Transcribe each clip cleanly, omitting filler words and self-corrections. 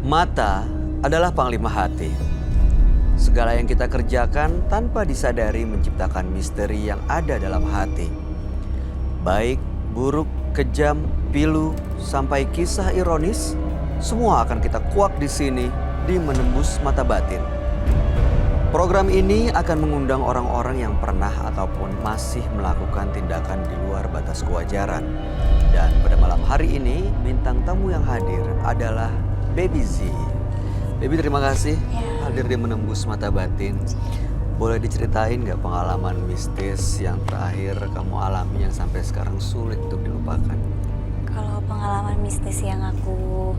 Mata adalah panglima hati. Segala yang kita kerjakan tanpa disadari menciptakan misteri yang ada dalam hati. Baik, buruk, kejam, pilu, sampai kisah ironis, semua akan kita kuak di sini di Menembus Mata Batin. Program ini akan mengundang orang-orang yang pernah ataupun masih melakukan tindakan di luar batas kewajaran. Dan pada malam hari ini, bintang tamu yang hadir adalah Baby Z. Baby, terima kasih hadir di Menembus Mata Batin. Boleh diceritain nggak pengalaman mistis yang terakhir kamu alami yang sampai sekarang sulit untuk dilupakan? Kalau pengalaman mistis yang aku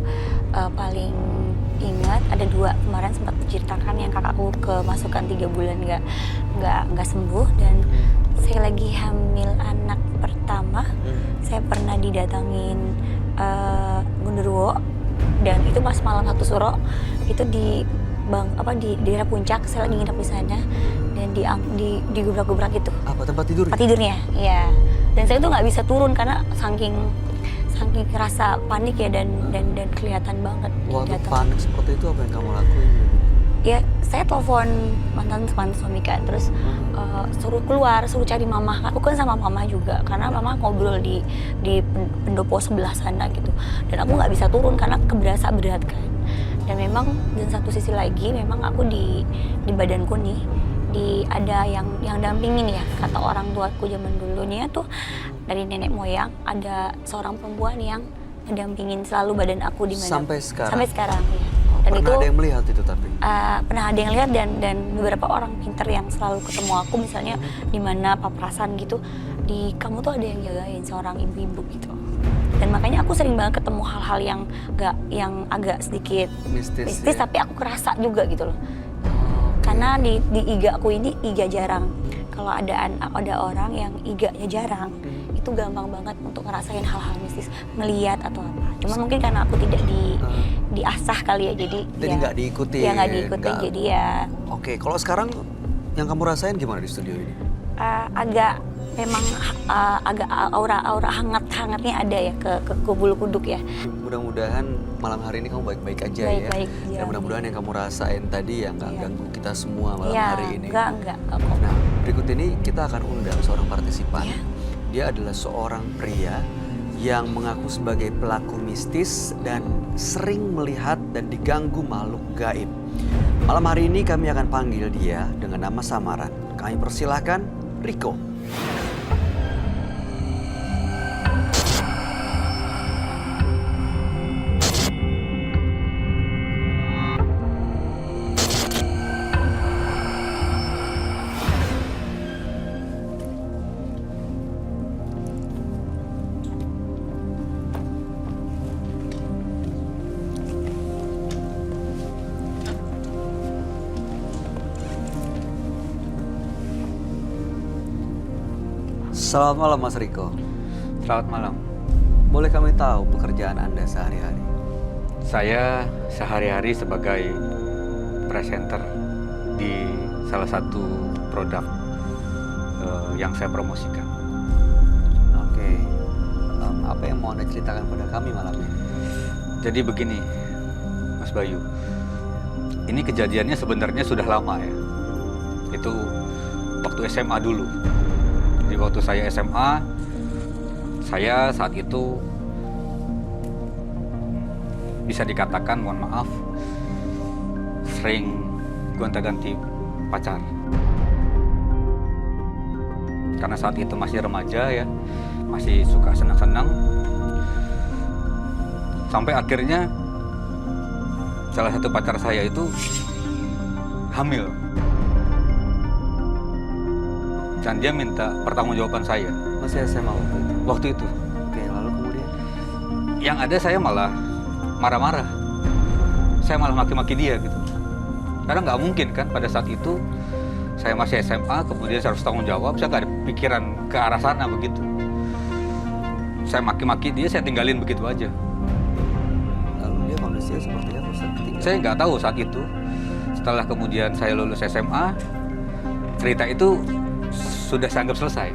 paling ingat ada 2. Kemarin sempat diceritakan yang kakakku kemasukan 3 bulan nggak sembuh, dan saya lagi hamil anak pertama. Saya pernah didatangin Gundurwo, dan itu pas malam 1 Suro itu di daerah Puncak. Saya lagi nginep di sana dan digubrak-gubrak gitu. Apa tempat tidur? Tempat tidurnya, iya. Dan saya tuh nggak bisa turun karena saking kerasa panik ya, dan kelihatan banget. Waktu panik seperti itu apa yang kamu lakuin? Ya, saya telepon mantan suami kan, terus suruh keluar, suruh cari mama. Aku kan sama mama juga, karena mama ngobrol di pendopo sebelah sana gitu. Dan aku nggak bisa turun karena keberasa berat kan. Dan memang, dan satu sisi lagi, memang aku di badanku nih, ada yang dampingin ya. Kata orang tuaku zaman dulunya tuh, dari nenek moyang, ada seorang perempuan yang mendampingin selalu badan aku di mana. Sampai sekarang? Sampai sekarang, ya. Dan pernah itu, ada yang melihat itu tapi? Pernah ada yang lihat, dan beberapa orang pinter yang selalu ketemu aku, misalnya di mana papasan gitu, di kamu tuh ada yang jagain, seorang ibu-ibu gitu. Dan makanya aku sering banget ketemu hal-hal yang agak sedikit mistis ya? Tapi aku kerasa juga gitu loh. Karena di iga aku ini iga jarang. Kalau ada orang yang iganya jarang, itu gampang banget untuk ngerasain hal-hal mistis, ngeliat atau apa. Cuman mungkin karena aku tidak diasah kali ya, jadi nggak diikuti. Ya nggak diikuti, jadi ya. Oke, kalau sekarang yang kamu rasain gimana di studio ini? Memang agak aura hangatnya ada ya ke bulu kuduk ya. Mudah-mudahan malam hari ini kamu baik-baik aja ya. Ya. Dan mudah-mudahan yang kamu rasain tadi yang nggak ganggu kita semua malam hari ini. Enggak. Nah, berikut ini kita akan undang seorang partisipan. Dia adalah seorang pria yang mengaku sebagai pelaku mistis dan sering melihat dan diganggu makhluk gaib. Malam hari ini kami akan panggil dia dengan nama samaran. Kami persilahkan Rico. Selamat malam Mas Rico. Selamat malam. Boleh kami tahu pekerjaan Anda sehari-hari? Saya sehari-hari sebagai presenter di salah satu produk yang saya promosikan. Oke. Apa yang mau Anda ceritakan pada kami malam ini? Jadi begini, Mas Bayu. Ini kejadiannya sebenarnya sudah lama ya. Itu waktu SMA dulu. Jadi waktu saya SMA, saya saat itu bisa dikatakan, mohon maaf, sering gonta-ganti pacar. Karena saat itu masih remaja ya, masih suka senang-senang. Sampai akhirnya salah satu pacar saya itu hamil. Dan dia minta pertanggungjawaban saya. Masih SMA waktu itu? Waktu itu. Oke, lalu kemudian? Yang ada saya malah marah-marah. Saya malah maki-maki dia gitu. Karena nggak mungkin kan pada saat itu saya masih SMA, kemudian saya harus tanggung jawab. Saya nggak ada pikiran ke arah sana begitu. Saya maki-maki dia, saya tinggalin begitu aja. Lalu dia kondisinya seperti apa? Saya nggak tahu saat itu. Setelah kemudian saya lulus SMA, cerita itu sudah saya anggap selesai.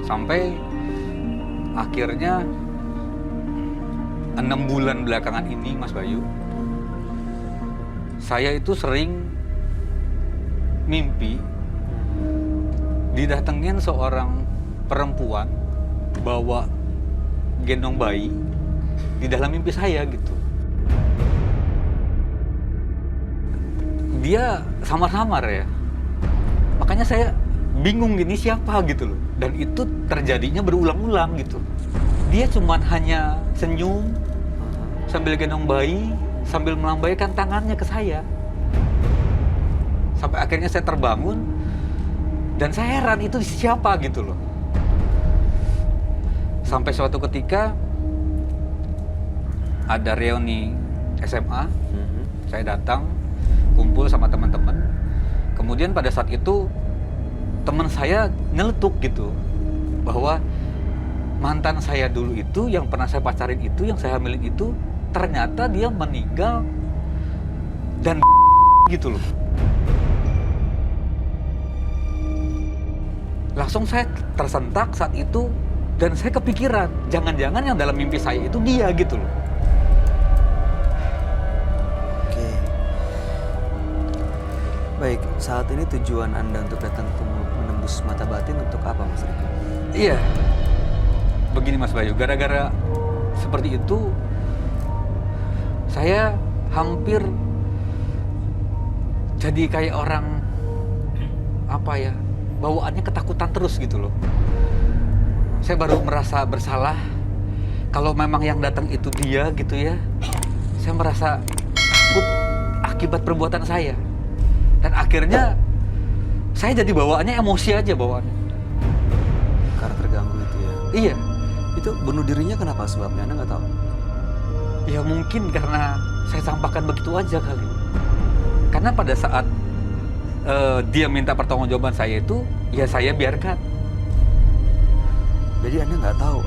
Sampai akhirnya 6 bulan belakangan ini, Mas Bayu, saya itu sering mimpi didatengin seorang perempuan bawa gendong bayi di dalam mimpi saya gitu. Dia samar-samar ya. Makanya saya bingung gini siapa gitu loh. Dan itu terjadinya berulang-ulang gitu. Dia cuman hanya senyum sambil gendong bayi, sambil melambaikan tangannya ke saya. Sampai akhirnya saya terbangun dan saya heran itu siapa gitu loh. Sampai suatu ketika ada reuni SMA, saya datang kumpul sama teman-teman. Kemudian pada saat itu teman saya nyeletuk gitu bahwa mantan saya dulu itu yang pernah saya pacarin itu, yang saya hamilin itu ternyata dia meninggal dan gitu loh. Langsung saya tersentak saat itu dan saya kepikiran, jangan-jangan yang dalam mimpi saya itu dia gitu loh. Oke. Baik, saat ini tujuan Anda untuk datang ke menembus mata batin untuk apa, Mas Riko? Iya. Begini Mas Bayu, gara-gara seperti itu saya hampir jadi kayak orang apa ya, bawaannya ketakutan terus gitu loh. Saya baru merasa bersalah kalau memang yang datang itu dia gitu ya. Saya merasa takut akibat perbuatan saya. Dan akhirnya saya jadi bawaannya emosi aja bawaannya. Karena terganggu itu ya? Iya. Itu bunuh dirinya kenapa sebabnya? Anda nggak tahu? Ya mungkin karena saya sampaikan begitu aja kali. Karena pada saat dia minta pertanggungjawaban saya itu, ya saya biarkan. Jadi Anda nggak tahu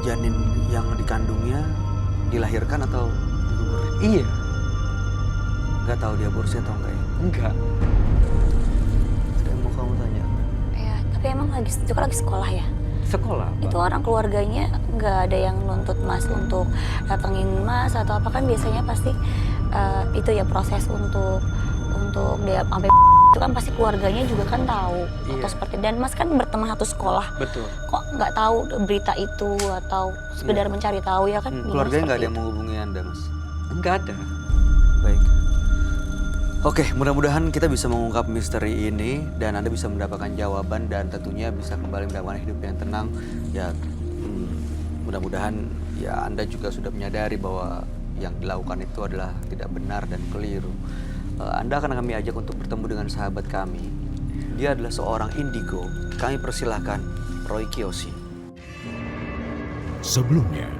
janin yang dikandungnya dilahirkan atau digugur? Iya, Nggak tahu diaborsi atau enggak ya? enggak. Ada yang mau kamu tanya? Ya, tapi emang itu kan lagi sekolah ya? Sekolah, Pak. Itu orang keluarganya nggak ada yang nuntut Mas untuk datengin Mas atau apa, kan biasanya pasti itu ya proses untuk dia sampai itu kan pasti keluarganya juga kan tahu Iya. atau seperti, dan Mas kan berteman satu sekolah, Betul. kok nggak tahu berita itu atau sekedar mencari tahu ya kan? Gimana Keluarganya nggak ada seperti yang itu? menghubungi Anda, Mas? Enggak ada. Baik. Oke, mudah-mudahan kita bisa mengungkap misteri ini dan Anda bisa mendapatkan jawaban dan tentunya bisa kembali mendapatkan hidup yang tenang. Ya, mudah-mudahan ya Anda juga sudah menyadari bahwa yang dilakukan itu adalah tidak benar dan keliru. Anda akan kami ajak untuk bertemu dengan sahabat kami. Dia adalah seorang indigo. Kami persilahkan Roy Kiyoshi. Sebelumnya,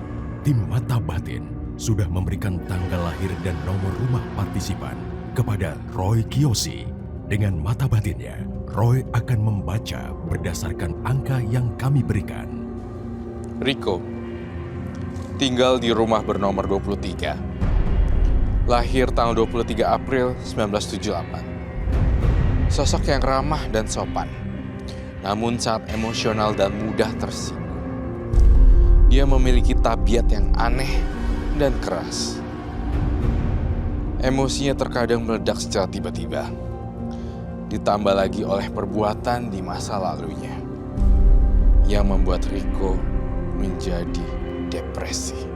tim Mata Batin sudah memberikan tanggal lahir dan nomor rumah partisipan kepada Roy Kiyoshi. Dengan mata batinnya, Roy akan membaca berdasarkan angka yang kami berikan. Riko, tinggal di rumah bernomor 23. Lahir tanggal 23 April 1978. Sosok yang ramah dan sopan, namun sangat emosional dan mudah tersinggung. Dia memiliki tabiat yang aneh dan keras. Emosinya terkadang meledak secara tiba-tiba, ditambah lagi oleh perbuatan di masa lalunya yang membuat Riko menjadi depresi.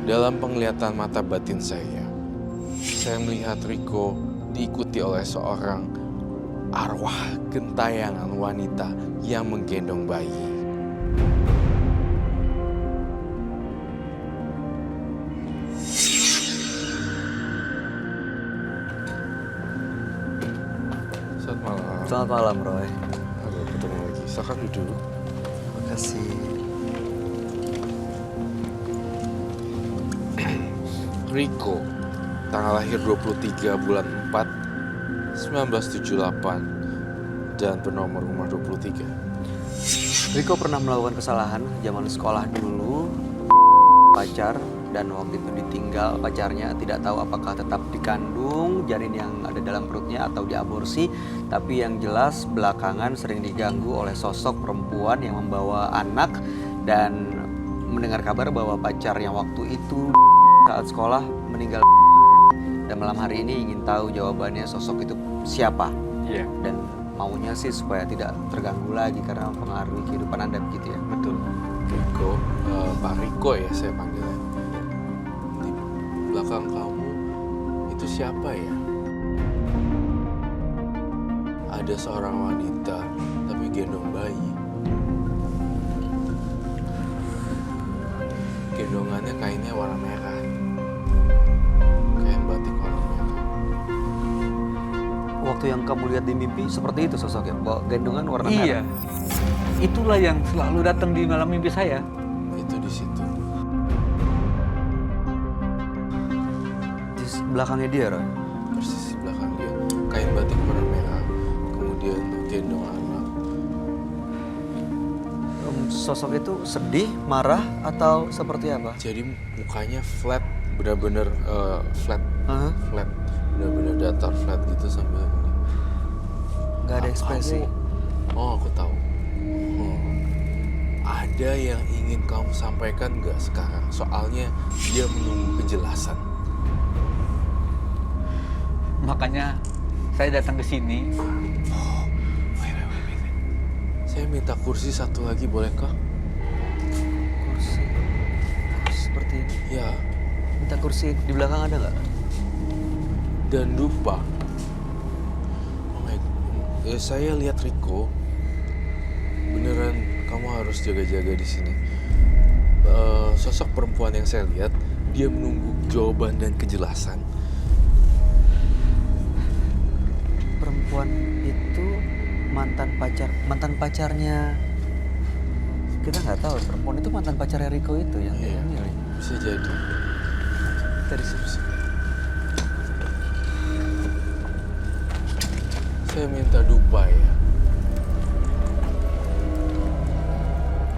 Dalam penglihatan mata batin saya melihat Riko diikuti oleh seorang arwah gentayangan wanita yang menggendong bayi. Selamat malam. Selamat malam, Roy. Halo, ketemu lagi. Silakan duduk. Terima kasih. Riko, tanggal lahir 23 bulan 4, 1978, dan bernomor rumah 23. Riko pernah melakukan kesalahan zaman sekolah dulu, pacar, dan waktu itu ditinggal pacarnya, tidak tahu apakah tetap dikandung janin yang ada dalam perutnya atau diaborsi. Tapi yang jelas belakangan sering diganggu oleh sosok perempuan yang membawa anak dan mendengar kabar bahwa pacar yang waktu itu saat sekolah meninggal. Dan malam hari ini ingin tahu jawabannya sosok itu siapa. Iya, Dan maunya sih supaya tidak terganggu lagi karena mempengaruhi kehidupan Anda begitu ya. betul. Riko, Pak Riko ya saya panggilnya. Di belakang kamu itu siapa ya? Ada seorang wanita tapi gendong bayi. Gendongannya kainnya warna merah. Kain batik warna merah. Waktu yang kamu lihat di mimpi seperti itu sosoknya, bawa gendongan warna Iya, merah. itulah yang selalu datang di malam mimpi saya. Itu di situ. Di belakangnya dia, Roy. Persis di belakang dia. Kain batik warna merah. Kemudian gendong anak. Sosok itu sedih, marah, atau seperti apa? Jadi mukanya flat, benar-benar flat, Hah? flat, benar-benar datar flat gitu sambil ini. Gak ada ekspresi. Oh, aku tahu. Ada yang ingin kamu sampaikan nggak sekarang? Soalnya dia menunggu penjelasan. Makanya saya datang ke sini. Wait. Saya minta kursi satu lagi, bolehkah? Kursi seperti ini. Ya, Minta kursi di belakang ada nggak? dan lupa. Oh my God. Saya lihat Riko. Beneran kamu harus jaga-jaga di sini. Sosok perempuan yang saya lihat, dia menunggu jawaban dan kejelasan. Perempuan itu mantan pacarnya. Kita nggak tahu perempuan itu mantan pacarnya Riko itu yang Iya, ini. Roy. bisa jadi. Dari sini. Saya minta dupa ya.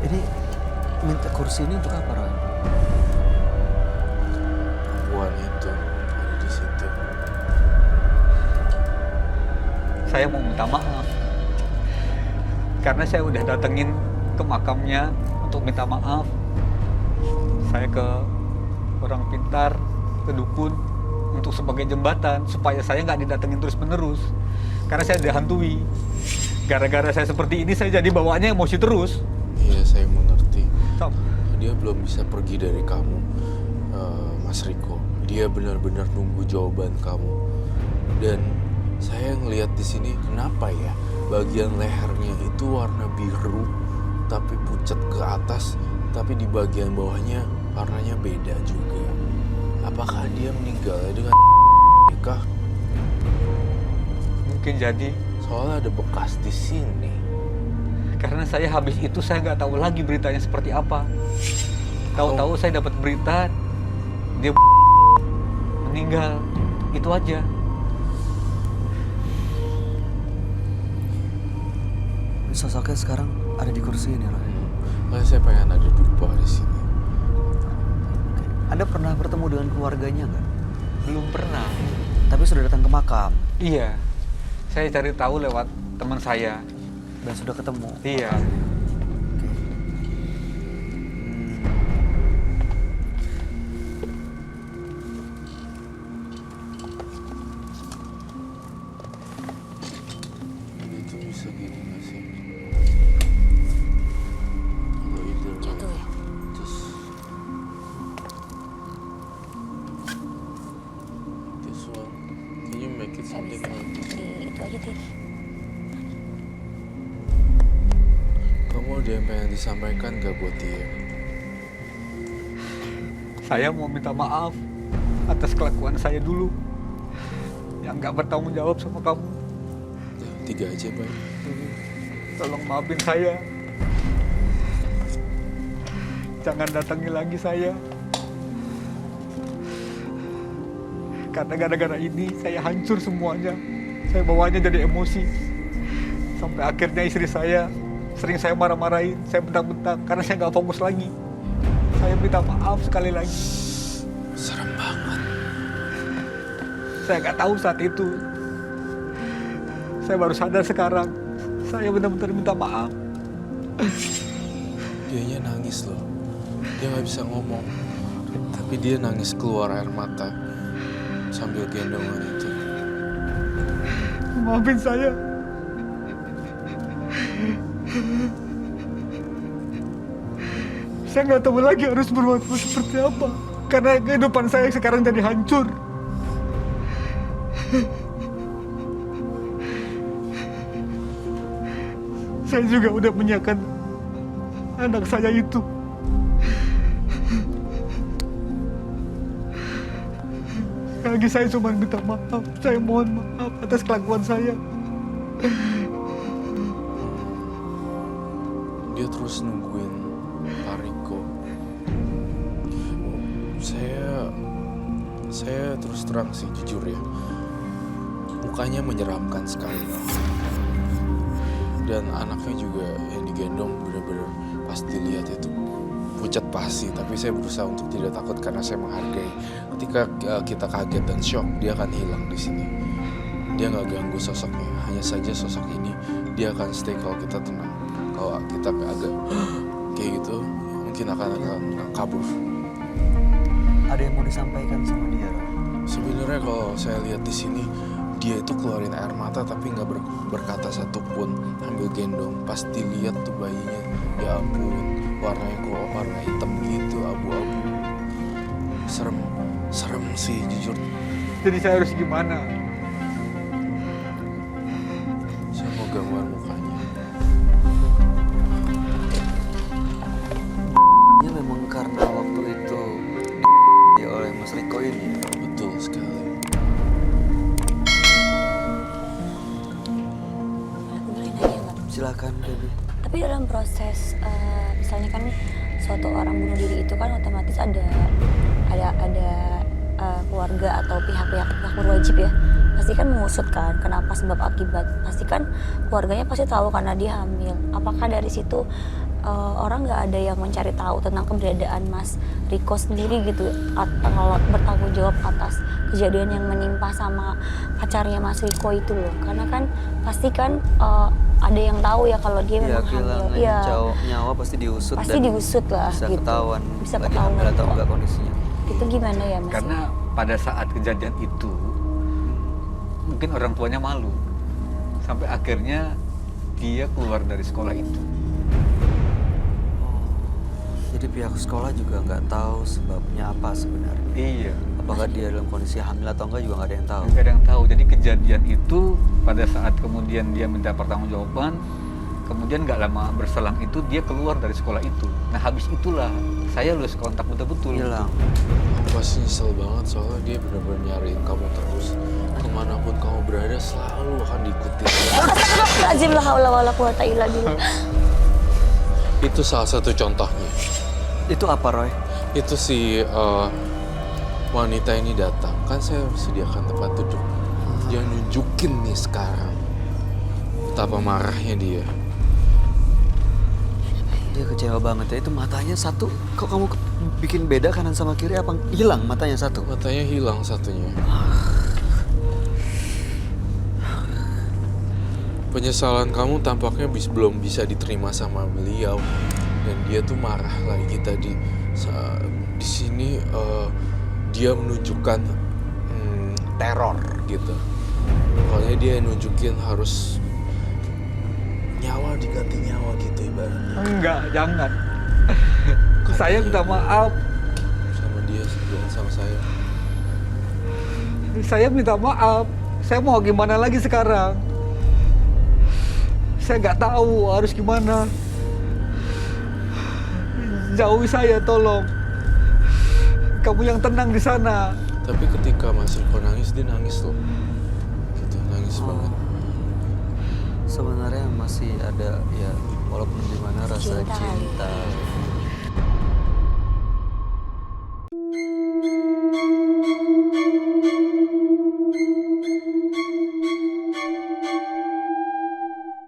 Ini minta kursi ini untuk apa, Roy? Perempuan itu ada di situ. Saya mau minta maaf. Karena saya udah datengin ke makamnya untuk minta maaf. Saya ke orang pintar, ke dukun, untuk sebagai jembatan supaya saya nggak didatengin terus-menerus. Karena saya dihantui. Gara-gara saya seperti ini, saya jadi bawaannya emosi terus. Iya, saya mengerti. Tom, Dia belum bisa pergi dari kamu, Mas Riko. Dia benar-benar nunggu jawaban kamu. Dan saya ngelihat di sini, kenapa ya bagian lehernya itu warna biru, tapi pucat ke atas, tapi di bagian bawahnya warnanya beda juga. Apakah dia meninggal dengan nikah? mungkin jadi. Soalnya ada bekas di sini. Karena saya habis itu saya nggak tahu lagi beritanya seperti apa. Tahu-tahu saya dapat berita dia meninggal. Itu aja. Sosoknya sekarang ada di kursi ini, Roy. Makanya saya pengen ada dupa di sini. Anda pernah bertemu dengan keluarganya nggak? Belum pernah. Tapi sudah datang ke makam Iya. Saya cari tahu lewat teman saya. dan sudah ketemu. Iya. Itu bisa gini nggak sih? Atau itu Jatuh ya? Just this one. Can you make it Nggak something bisa. like this? Di itu aja deh. Kamu ada yang pengen disampaikan gak buat dia? Saya mau minta maaf atas kelakuan saya dulu yang nggak bertanggung jawab sama kamu. Ya, 3 aja, Pak. Tolong maafin saya. Jangan datangi lagi saya. Karena gara-gara ini saya hancur semuanya. Saya bawanya jadi emosi. Sampai akhirnya istri saya sering saya marah-marahin, saya bentak-bentak karena saya nggak fokus lagi. Saya minta maaf sekali lagi. Serem banget. Saya nggak tahu saat itu. Saya baru sadar sekarang. Saya benar-benar minta maaf. Dianya nangis loh. Dia nggak bisa ngomong. Tapi dia nangis keluar air mata sambil gendongan itu. Maafin saya. Saya nggak tahu lagi harus berbuat seperti apa. Karena kehidupan saya sekarang jadi hancur. Saya juga udah menyiapkan anak saya itu. Sekali lagi saya cuma minta maaf. Saya mohon maaf atas kelakuan saya. Dia terus nungguin Pak Riko. Saya terus terang sih, jujur ya. Mukanya menyeramkan sekali. Dan anaknya juga yang digendong benar-benar pas dilihat itu pucat pasti. Tapi saya berusaha untuk tidak takut karena saya menghargai. Ketika kita kaget dan shock, dia akan hilang di sini. Dia nggak ganggu sosoknya. Hanya saja sosok ini dia akan stay kalau kita tenang. Kalau kita agak kayak gitu, mungkin akan kabur. Ada yang mau disampaikan sama dia, Roy? Sebenarnya kalau saya lihat di sini, dia itu keluarin air mata tapi nggak berkata satupun, ambil gendong. Pas dilihat tuh bayinya, ya ampun, warnanya kok warna hitam gitu, abu-abu. Serem sih jujur. Jadi saya harus gimana? Saya mau gambar mukanya. Ini memang karena waktu itu oleh Mas Riko ini. Betul sekali. Aku boleh nanya nggak? Silakan, Debbie. Tapi dalam proses misalnya kan suatu orang bunuh diri itu kan otomatis ada keluarga atau pihak-pihak berwajib ya, pasti kan mengusut kan kenapa sebab akibat, pasti kan keluarganya pasti tahu karena dia hamil. Apakah dari situ orang nggak ada yang mencari tahu tentang keberadaan Mas Riko sendiri gitu, atau bertanggung jawab atas kejadian yang menimpa sama pacarnya Mas Riko itu loh? Karena kan pasti kan ada yang tahu ya kalau dia memang hamil. Kehilangan Iya, nyawa pasti diusut pasti dan diusut lah bisa gitu. ketahuan Bisa lagi ketahuan hamil atau kok. enggak kondisinya. Itu gimana ya Mas? Karena pada saat kejadian itu mungkin orang tuanya malu sampai akhirnya dia keluar dari sekolah itu. Jadi pihak sekolah juga nggak tahu sebabnya apa sebenarnya. Iya, Apakah dia dalam kondisi hamil atau enggak juga nggak ada yang tahu. nggak ada yang tahu. Jadi kejadian itu pada saat kemudian dia minta pertanggungjawaban, kemudian nggak lama berselang itu dia keluar dari sekolah itu. Nah habis itulah saya lulus kontak betul-betul. Hilang. Kamu pasti nyesel banget soalnya dia benar-benar nyariin kamu terus. Kemanapun kamu berada selalu akan diikutin. Astagfirullahaladzim, la haula wala quwata illa billah. Itu salah satu contohnya. Itu apa, Roy? Itu si wanita ini datang. Kan saya sediakan tempat duduk. Dia nunjukin nih sekarang betapa marahnya dia. Dia kecewa banget ya. Itu matanya satu. Kok kamu bikin beda kanan sama kiri? Apa hilang matanya satu? Matanya hilang satunya. Penyesalan kamu tampaknya belum bisa diterima sama beliau, dan dia tuh marah lagi tadi. Di sini dia menunjukkan teror gitu. Pokoknya dia nunjukin harus nyawa diganti nyawa gitu ibaratnya. Enggak, jangan. Saya minta maaf. Sama dia, jangan sama saya. Saya minta maaf. Saya mau gimana lagi sekarang? Saya nggak tahu harus gimana. Jauhi saya, tolong. Kamu yang tenang di sana. Tapi ketika Mas Riko nangis, dia nangis loh. Gitu, nangis banget. Sebenarnya masih ada ya, walaupun gimana rasa Cinta. cinta